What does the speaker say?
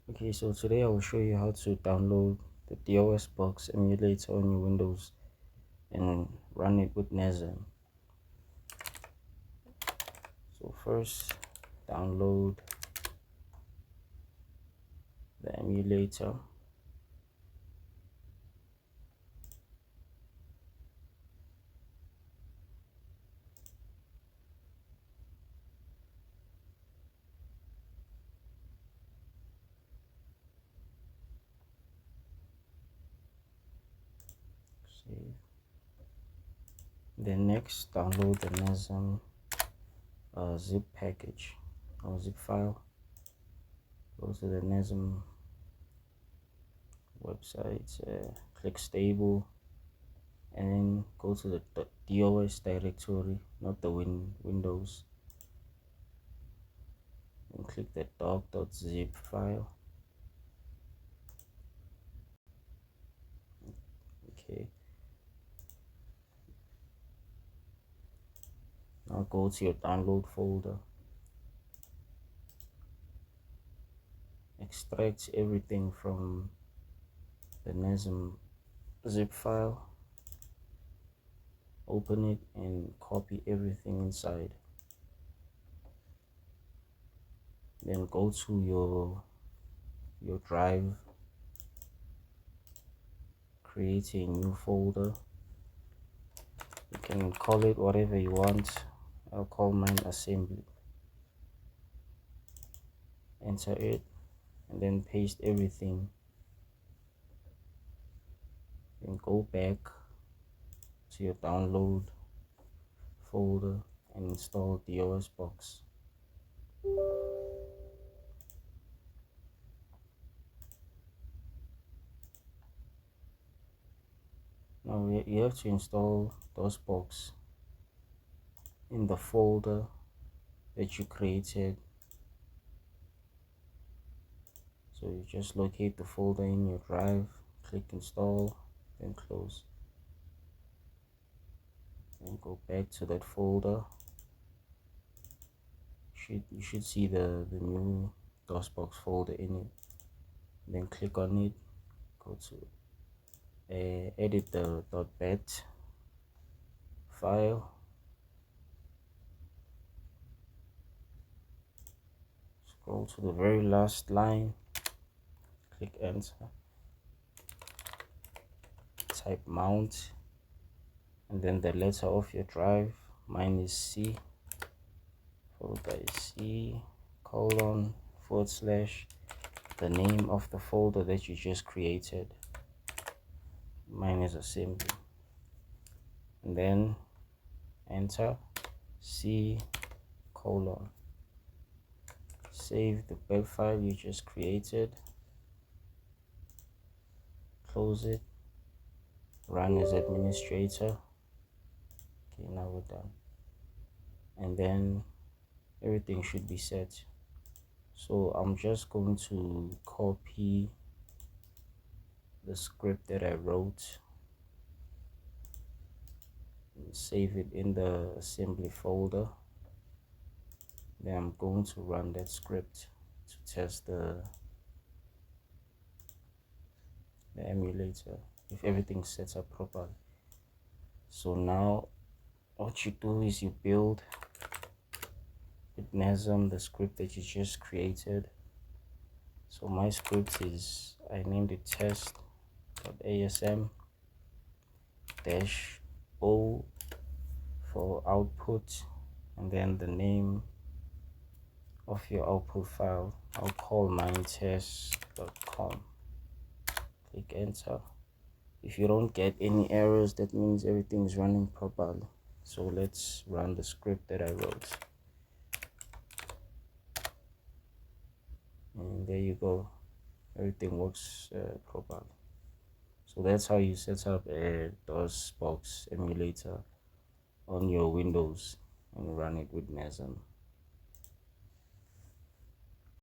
Okay, so today I will show you how to download the DOSBox emulator on your Windows and run it with NASM. So first, download the emulator. Save. Then next, download the NASM zip package or zip file. Go to the NASM website, click stable, and then go to the DOS directory, not the Windows, and click the doc.zip file. Okay, now go to your download folder, extract everything from the NASM zip file, open it and copy everything inside. Then go to your drive, create a new folder. You can call it whatever you want. I'll call mine assembly. Enter it and then paste everything. Then go back to your download folder and install DOSBox. Now you have to install DOSBox in the folder that you created. So you just locate the folder in your drive, click install, then close. And go back to that folder. You should see the new DOSBox folder in it. Then click on it, go to edit the .bat file. Scroll to the very last line, click enter, type mount, and then the letter of your drive. Mine is C, followed by C:/ the name of the folder that you just created. Mine is assembly, and then enter C:/. Save the web file you just created, close it, run as administrator. Okay, now we're done, and then everything should be set. So I'm just going to copy the script that I wrote and save it in the assembly folder. Then I'm going to run that script to test the emulator if everything sets up properly. So now what you do is you build with NASM the script that you just created. So my script is, I named it test.asm -o for output, and then the name of your output file. I'll call mine test.com. Click enter. If you don't get any errors, that means everything is running properly. So let's run the script that I wrote, and there you go, everything works properly. So that's how you set up a DOSBox emulator on your Windows and run it with NASM.